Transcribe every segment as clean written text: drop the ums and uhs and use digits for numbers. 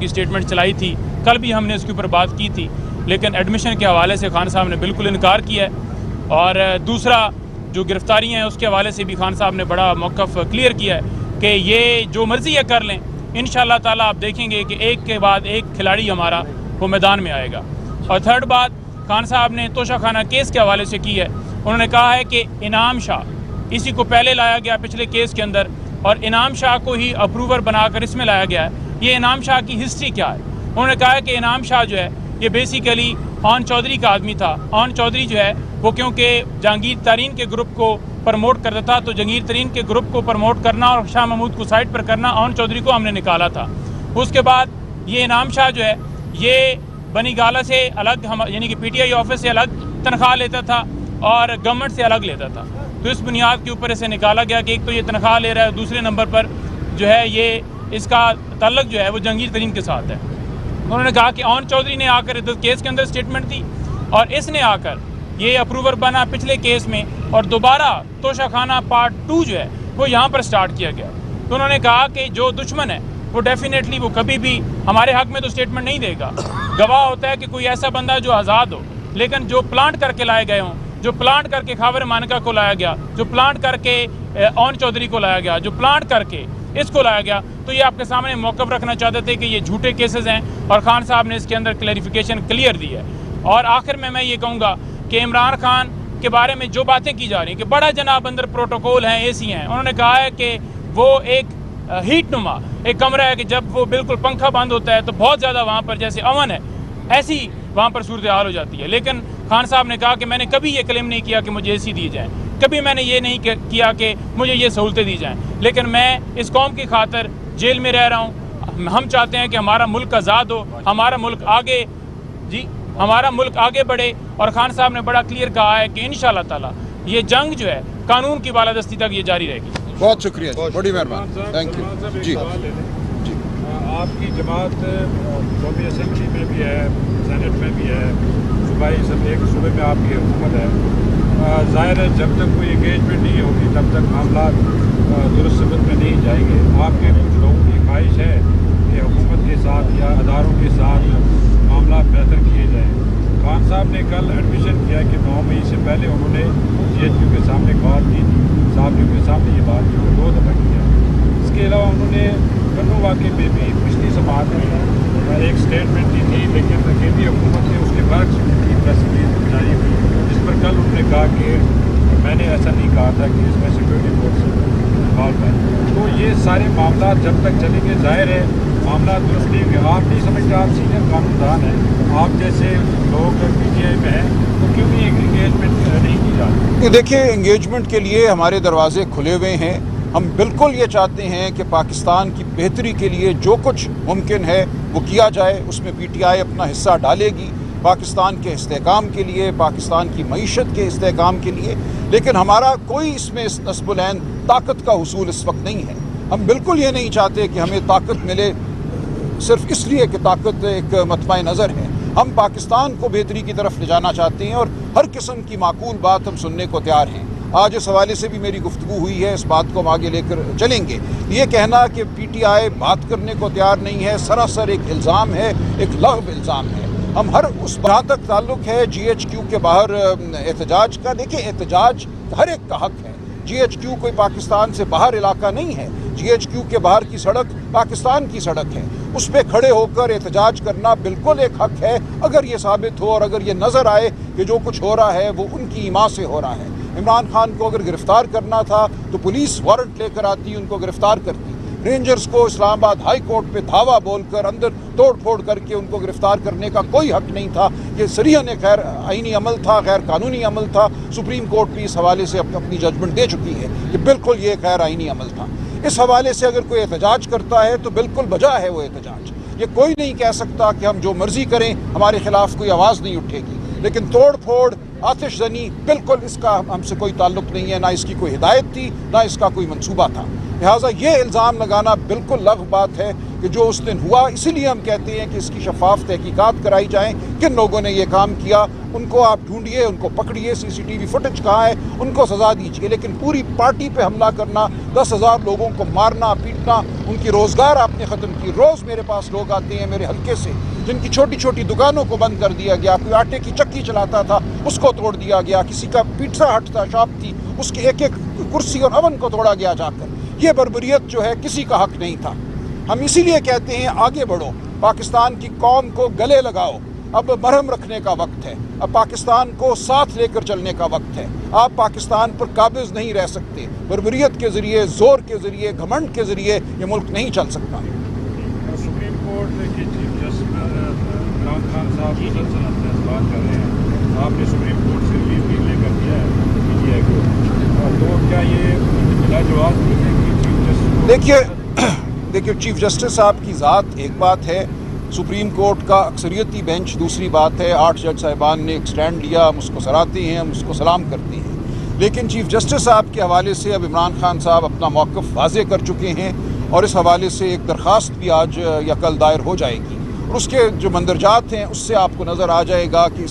की स्टेटमेंट चलाई थी, कल भी हमने इसके ऊपर बात की थी, लेकिन एडमिशन के हवाले से खान साहब ने बिल्कुल इनकार किया है। और दूसरा जो गिरफ्तारियाँ हैं उसके हवाले से भी खान साहब ने बड़ा मौक़िफ़ क्लियर किया है कि ये जो मर्ज़ी है कर लें, इंशाअल्लाह ताला आप देखेंगे कि एक के बाद एक खिलाड़ी हमारा वो मैदान में आएगा। और थर्ड बात खान साहब ने तोशाखाना केस के हवाले से की है। उन्होंने कहा है कि इनाम शाह इसी को पहले लाया गया पिछले केस के अंदर, और इनाम शाह को ही अप्रूवर बनाकर इसमें लाया गया है। ये इनाम शाह की हिस्ट्री क्या है? उन्होंने कहा है कि इनाम शाह जो है ये बेसिकली ऑन चौधरी का आदमी था। ऑन चौधरी जो है वो क्योंकि जहांगीर तरीन के ग्रुप को प्रमोट करता था, तो जहांगीर तरीन के ग्रुप को प्रमोट करना और शाह महमूद को साइड पर करना, ऑन चौधरी को हमने निकाला था। उसके बाद ये इनाम शाह जो है ये बनी गाला से अलग, हम यानी कि PTI ऑफिस से अलग तनख्वाह लेता था और गवर्नमेंट से अलग लेता था। तो इस बुनियाद के ऊपर इसे निकाला गया कि एक तो ये तनख्वाह ले रहा है, दूसरे नंबर पर जो है ये इसका ताल्लुक जो है वो जहांगीर तरीन के साथ है। उन्होंने कहा कि ऑन चौधरी ने आकर इस केस के अंदर स्टेटमेंट दी और इसने आकर ये अप्रूवर बना पिछले केस में, और दोबारा तोशाखाना पार्ट 2 जो है वो यहाँ पर स्टार्ट किया गया। तो उन्होंने कहा कि जो दुश्मन है वो डेफिनेटली वो कभी भी हमारे हक में तो स्टेटमेंट नहीं देगा। गवाह होता है कि कोई ऐसा बंदा जो आज़ाद हो, लेकिन जो प्लांट करके लाए गए हों, जो प्लांट करके खावर मानका को लाया गया, जो प्लांट करके ऑन चौधरी को लाया गया, जो प्लांट करके इसको लाया गया, तो ये आपके सामने मौक़िफ़ रखना चाहते थे कि ये झूठे केसेस हैं, और खान साहब ने इसके अंदर क्लैरिफिकेशन क्लियर दी है। और आखिर में मैं ये कहूँगा कि इमरान खान के बारे में जो बातें की जा रही हैं कि बड़ा जनाब अंदर प्रोटोकॉल हैं, AC हैं, उन्होंने कहा है कि वो एक हीट नुमा एक कमरा है कि जब वो बिल्कुल पंखा बंद होता है तो बहुत ज़्यादा वहाँ पर जैसे अवन है, ऐसी वहाँ पर सूरत हाल हो जाती है। लेकिन खान साहब ने कहा कि मैंने कभी ये क्लेम नहीं किया कि मुझे AC दी जाए, कभी मैंने ये नहीं किया कि मुझे ये सहूलतें दी जाएँ, लेकिन मैं इस कौम की खातर जेल में रह रहा हूँ। हम चाहते हैं कि हमारा मुल्क आज़ाद हो, हमारा मुल्क आगे हमारा मुल्क आगे बढ़े, और खान साहब ने बड़ा क्लियर कहा है कि इंशाअल्लाह ताला ये जंग जो है कानून की बालादस्ती तक ये जारी रहेगी। बहुत शुक्रिया जी, बड़ी मेहरबानी, थैंक यू जी। आपकी जमात कौमी असम्बली में भी है, सेनेट में भी है, सूबाई सब एक सूबे में आपकी हुकूमत है। ज़ाहिर है जब तक कोई एंगेजमेंट नहीं होगी तब तक मामला दुरुस्त सबत में नहीं जाएंगे। आपके कुछ लोगों की ख्वाहिश है कि हुकूमत के साथ या अदारों के साथ मामला बेहतर किए जाएँ। खान साहब ने कल एडमिशन किया कि 9 मई से पहले उन्होंने GHQ के सामने बात की थी, साहबियों के सामने ये बात की, 2 दफ़ा किया। इसके अलावा उन्होंने कन्नू वाक़े में भी पिछली समात में एक स्टेटमेंट दी थी, लेकिन केंद्रीय हुकूमत ने उसके बरक्स की प्रेस रिलीज जारी हुई, जिस पर कल उन्होंने कहा कि मैंने ऐसा नहीं कहा था कि इसमें सिक्योरिटी फोर्स इन्वॉल्व है। तो ये सारे मामला जब तक चलेंगे, जाहिर है मामला दुरुस्त नहीं होंगे। आप नहीं समझते, आप सीनियर कानूनदान हैं, आप जैसे लोग PTI में हैं, तो क्यों नहीं एंगेजमेंट नहीं की जाती? देखिए, एंगेजमेंट के लिए हमारे दरवाजे खुले हुए हैं। हम बिल्कुल ये चाहते हैं कि पाकिस्तान की बेहतरी के लिए जो कुछ मुमकिन है वो किया जाए, उसमें PTI अपना हिस्सा डालेगी, पाकिस्तान के इस्तेहकाम के लिए, पाकिस्तान की मईशत के इस्तेहकाम के लिए। लेकिन हमारा कोई इसमें इस नस्बुलैन ताकत का हुसूल इस वक्त नहीं है। हम बिल्कुल ये नहीं चाहते कि हमें ताकत मिले सिर्फ इसलिए कि ताकत एक मतमाए नज़र है। हम पाकिस्तान को बेहतरी की तरफ ले जाना चाहते हैं और हर किस्म की माकूल बात हम सुनने को तैयार हैं। आज इस हवाले से भी मेरी गुफ्तगू हुई है, इस बात को हम आगे लेकर चलेंगे। ये कहना कि PTI बात करने को तैयार नहीं है सरासर एक इल्ज़ाम है, एक लग़्व इल्ज़ाम है। हम हर उस जहाँ तक ताल्लुक़ है GHQ के बाहर एहतजाज का, देखिए एहतजाज हर एक का हक है। GHQ कोई पाकिस्तान से बाहर इलाका नहीं है। GHQ के बाहर की सड़क पाकिस्तान की सड़क है, उस पर खड़े होकर एहतजाज करना बिल्कुल एक हक है, अगर ये साबित हो और अगर ये नज़र आए कि जो कुछ हो रहा है वो उनकी ईमा से हो रहा है। इमरान खान को अगर गिरफ़्तार करना था तो पुलिस वारंट लेकर आती, उनको गिरफ़्तार करती। रेंजर्स को इस्लामाबाद हाई कोर्ट पे धावा बोलकर अंदर तोड़ फोड़ करके उनको गिरफ़्तार करने का कोई हक नहीं था। ये सरीहन गैर आईनी अमल था, गैर कानूनी अमल था। सुप्रीम कोर्ट भी इस हवाले से अपनी जजमेंट दे चुकी है कि बिल्कुल ये गैर आईनी अमल था। इस हवाले से अगर कोई एहतजाज करता है तो बिल्कुल बजा है वो एहतजाज। ये कोई नहीं कह सकता कि हम जो मर्जी करें हमारे खिलाफ कोई आवाज़ नहीं उठेगी, लेकिन तोड़ फोड़ आतिशजनी बिल्कुल इसका हमसे कोई ताल्लुक़ नहीं है, ना इसकी कोई हिदायत थी ना इसका कोई मंसूबा था। लिहाजा ये इल्ज़ाम लगाना बिल्कुल लग़्व बात है कि जो उस दिन हुआ, इसीलिए हम कहते हैं कि इसकी शफाफ तहकीकात कराई जाएँ, किन लोगों ने ये काम किया उनको आप ढूंढिए, उनको पकड़िए, CCTV फुटेज कहाँ है, उनको सज़ा दीजिए। लेकिन पूरी पार्टी पे हमला करना, 10,000 लोगों को मारना पीटना, उनकी रोज़गार आपने ख़त्म की। रोज़ मेरे पास लोग आते हैं मेरे हल्के से जिनकी छोटी छोटी दुकानों को बंद कर दिया गया। कोई आटे की चक्की चलाता था, उसको तोड़ दिया गया। किसी का पिज्जा हट था, शॉप थी, उसकी एक एक कुर्सी और अवन को तोड़ा गया जाकर। ये बर्बरियत जो है किसी का हक नहीं था। हम इसीलिए कहते हैं आगे बढ़ो, पाकिस्तान की कौम को गले लगाओ। अब मरहम रखने का वक्त है, अब पाकिस्तान को साथ लेकर चलने का वक्त है। आप पाकिस्तान पर काबिज नहीं रह सकते। बर्बरियत के ज़रिए, ज़ोर के ज़रिए, घमंड के ज़रिए ये मुल्क नहीं चल सकता। सुप्रीम कोर्ट के चीफ जस्टिस इमरान खान साहब बात कर रहे हैं, आपने सुप्रीम कोर्ट से रिलीफ भी लेकर दिया है PTI को, तो क्या ये लाजवाब है कि चीफ जस्टिस? देखिए चीफ जस्टिस साहब की ज़ात एक बात है, सुप्रीम कोर्ट का अक्सरियती बेंच दूसरी बात है। 8 जज साहिबान ने एक स्टैंड लिया, हम उसको सराहते हैं, हम उसको सलाम करते हैं। लेकिन चीफ जस्टिस साहब के हवाले से अब इमरान खान साहब अपना मौक़िफ़ वाज़े कर चुके हैं और इस हवाले से एक दरख्वास्त भी आज या कल दायर हो जाएगी और उसके जो मंदरजात हैं उससे आपको नज़र आ जाएगा कि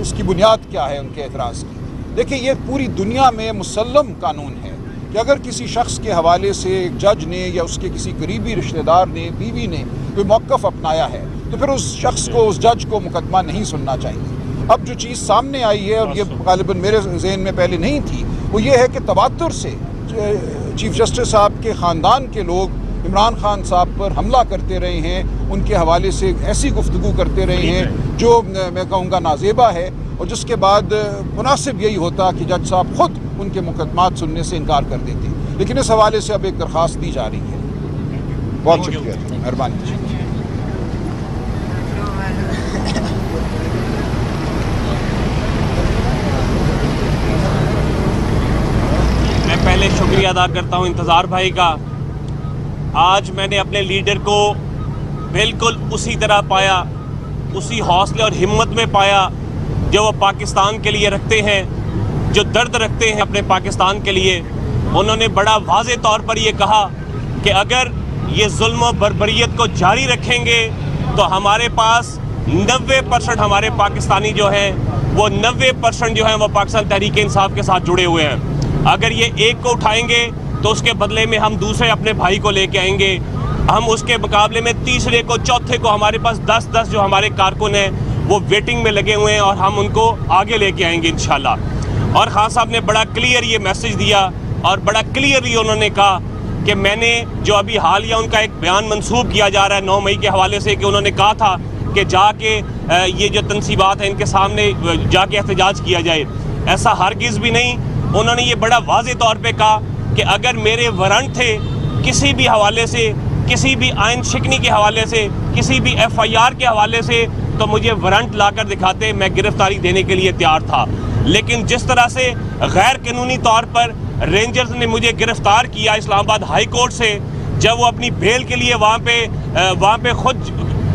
इसकी बुनियाद क्या है उनके एतराज़ की। देखिए ये पूरी दुनिया में मुसल्लम कानून है कि अगर किसी शख्स के हवाले से एक जज ने या उसके किसी करीबी रिश्तेदार ने, बीवी ने कोई मौक़िफ़ अपनाया है तो फिर उस शख्स को, उस जज को मुकदमा नहीं सुनना चाहिए। अब जो चीज़ सामने आई है और ये गालिबन मेरे ज़हन में पहले नहीं थी, वो ये है कि तवातुर से चीफ जस्टिस साहब के ख़ानदान के लोग इमरान खान साहब पर हमला करते रहे हैं, उनके हवाले से ऐसी गुफ्तगू करते रहे हैं जो मैं कहूँगा नाजेबा है और जिसके बाद मुनासिब यही होता कि जज साहब ख़ुद उनके मुकदमात सुनने से इनकार कर देते। लेकिन इस हवाले से अब एक दरख्वास्त दी जा रही है। बहुत शुक्रिया, मेहरबानी। मैं पहले शुक्रिया अदा करता हूं इंतज़ार भाई का। आज मैंने अपने लीडर को बिल्कुल उसी तरह पाया, उसी हौसले और हिम्मत में पाया जो वो पाकिस्तान के लिए रखते हैं, जो दर्द रखते हैं अपने पाकिस्तान के लिए। उन्होंने बड़ा वाज़े तौर पर ये कहा कि अगर ये जुल्म और बर्बरियत को जारी रखेंगे तो हमारे पास 90% हमारे पाकिस्तानी जो हैं वो 90% जो हैं वो पाकिस्तान तहरीक इंसाफ के साथ जुड़े हुए हैं। अगर ये एक को उठाएंगे तो उसके बदले में हम दूसरे अपने भाई को लेके आएंगे। हम उसके मुकाबले में तीसरे को, चौथे को, हमारे पास 10-10 जो हमारे कारकुन हैं वो वेटिंग में लगे हुए हैं और हम उनको आगे लेके आएंगे इंशाल्लाह। और खान साहब ने बड़ा क्लियर ये मैसेज दिया और बड़ा क्लियरली उन्होंने कहा कि मैंने जो अभी हालिया उनका एक बयान मंसूब किया जा रहा है 9 मई के हवाले से कि उन्होंने कहा था कि जाके ये जो तनसीबात है इनके सामने जाके एहतजाज किया जाए, ऐसा हरगिज़ भी नहीं। उन्होंने ये बड़ा वाज़े तौर पे कहा कि अगर मेरे वारंट थे किसी भी हवाले से, किसी भी आइन शिकनी के हवाले से, किसी भी FIR के हवाले से, तो मुझे वारंट लाकर दिखाते, मैं गिरफ्तारी देने के लिए तैयार था। लेकिन जिस तरह से गैर कानूनी तौर पर रेंजर्स ने मुझे गिरफ्तार किया इस्लामाबाद हाई कोर्ट से, जब वो अपनी बेल के लिए वहाँ पे खुद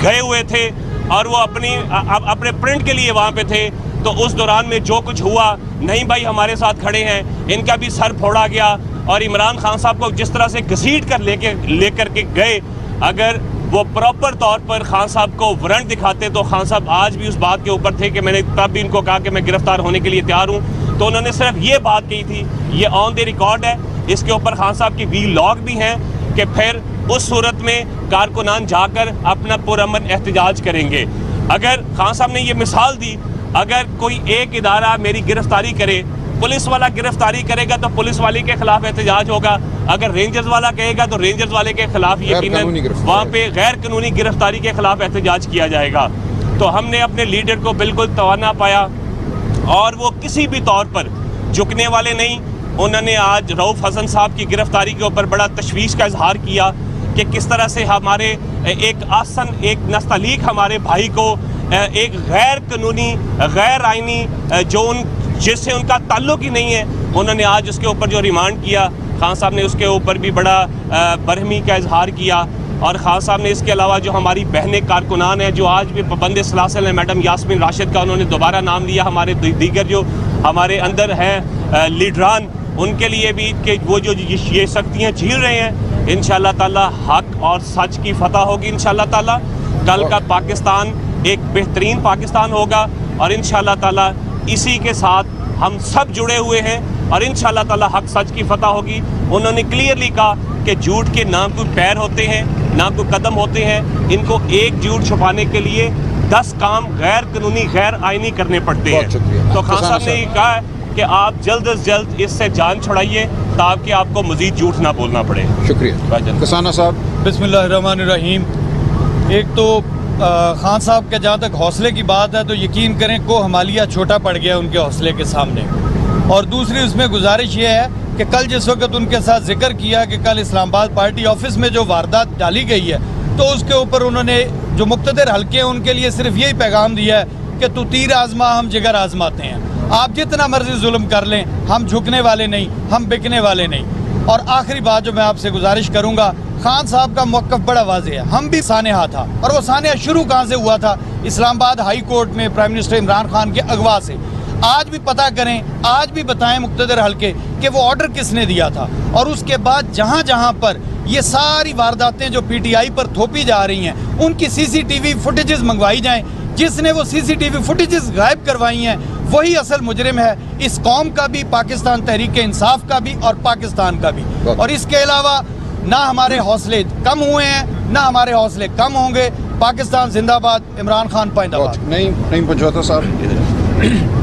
गए हुए थे और वो अपने प्रिंट के लिए वहाँ पे थे, तो उस दौरान में जो कुछ हुआ, नहीं भाई हमारे साथ खड़े हैं, इनका भी सर फोड़ा गया और इमरान खान साहब को जिस तरह से घसीट कर लेकर के गए, अगर वो प्रॉपर तौर पर खान साहब को वारंट दिखाते तो खान साहब आज भी उस बात के ऊपर थे कि मैंने तब भी इनको कहा कि मैं गिरफ्तार होने के लिए तैयार हूँ। तो उन्होंने सिर्फ ये बात कही थी, ये ऑन द रिकॉर्ड है, इसके ऊपर खान साहब की वीलॉग भी हैं कि फिर उस सूरत में कारकुनान जाकर अपना पुरअमन एहतजाज करेंगे। अगर खान साहब ने ये मिसाल दी, अगर कोई एक इदारा मेरी गिरफ्तारी करे, पुलिस वाला गिरफ्तारी करेगा तो पुलिस वाले के खिलाफ एहतजाज होगा, अगर रेंजर्स वाला कहेगा तो रेंजर्स वाले के खिलाफ यकीनन वहाँ पे गैर कानूनी गिरफ्तारी के खिलाफ एहतजाज किया जाएगा। तो हमने अपने लीडर को बिल्कुल तवाना पाया और वो किसी भी तौर पर झुकने वाले नहीं। उन्होंने आज रऊफ़ हसन साहब की गिरफ्तारी के ऊपर बड़ा तशवीश का इजहार किया कि किस तरह से हमारे एक आसन, एक नस्तलीक हमारे भाई को एक गैर कानूनी, गैर आइनी जो जिससे उनका ताल्लुक ही नहीं है, उन्होंने आज उसके ऊपर जो रिमांड किया, खान साहब ने उसके ऊपर भी बड़ा बरहमी का इजहार किया। और खान साहब ने इसके अलावा जो हमारी बहनें कारकुनान हैं जो आज भी पाबंद सलासिल हैं, मैडम यास्मीन राशिद का उन्होंने दोबारा नाम लिया, हमारे दीगर जो हमारे अंदर हैं लीडरान, उनके लिए भी कि वो जो ये शक्तियाँ झील रहे हैं, इंशाअल्लाह ताला हक और सच की फतह होगी इंशाअल्लाह ताला। कल का पाकिस्तान एक बेहतरीन पाकिस्तान होगा और इंशाअल्लाह ताला इसी के साथ हम सब जुड़े हुए हैं और इंशाअल्लाह ताला हक सच की फतह होगी। उन्होंने क्लियरली कहा कि झूठ के ना कोई पैर होते हैं ना कोई कदम होते हैं, इनको एक झूठ छुपाने के लिए 10 काम गैर कानूनी गैर आईनी करने पड़ते हैं। तो खान साहब ने ये कहा है कि आप जल्द से जल्द इससे जान छुड़ाइए ताकि आपको मजीद झूठ ना बोलना पड़े। शुक्रिया। कसाना साहब। बिस्मिल्लाहिर्रहमानिर्रहीम। एक तो खान साहब के जहाँ तक हौसले की बात है तो यकीन करें को हमालिया छोटा पड़ गया उनके हौसले के सामने। और दूसरी उसमें गुजारिश ये है कि कल जिस वक्त उनके साथ जिक्र किया कि कल इस्लामाबाद पार्टी ऑफिस में जो वारदात डाली गई है तो उसके ऊपर उन्होंने जो मुक्तदर हल्के हैं उनके लिए सिर्फ यही पैगाम दिया है कि तू तीर आजमा हम जिगर आजमाते हैं। आप जितना मर्जी जुल्म कर लें, हम झुकने वाले नहीं, हम बिकने वाले नहीं। और आखिरी बात जो मैं आपसे गुजारिश करूंगा, खान साहब का मौक़िफ़ बड़ा वाज़ेह है। हम भी सानेहा था और वो सानेहा शुरू कहाँ से हुआ था? इस्लामाबाद हाई कोर्ट में प्राइम मिनिस्टर इमरान खान के अगवा से। आज भी पता करें, आज भी बताएं मुक्तदर हल्के कि वो ऑर्डर किसने दिया था। और उसके बाद जहाँ जहाँ पर ये सारी वारदातें जो PTI पर थोपी जा रही हैं उनकी CCTV फुटेजेस मंगवाई जाएं। जिसने वो CCTV फुटेजेस गायब करवाई हैं वही असल मुजरिम है, इस कौम का भी, पाकिस्तान तहरीक इंसाफ का भी और पाकिस्तान का भी। और इसके अलावा ना हमारे हौसले कम हुए हैं ना हमारे हौसले कम होंगे। पाकिस्तान जिंदाबाद, इमरान खान पाइंदाबाद। नहीं पंचौता साहब।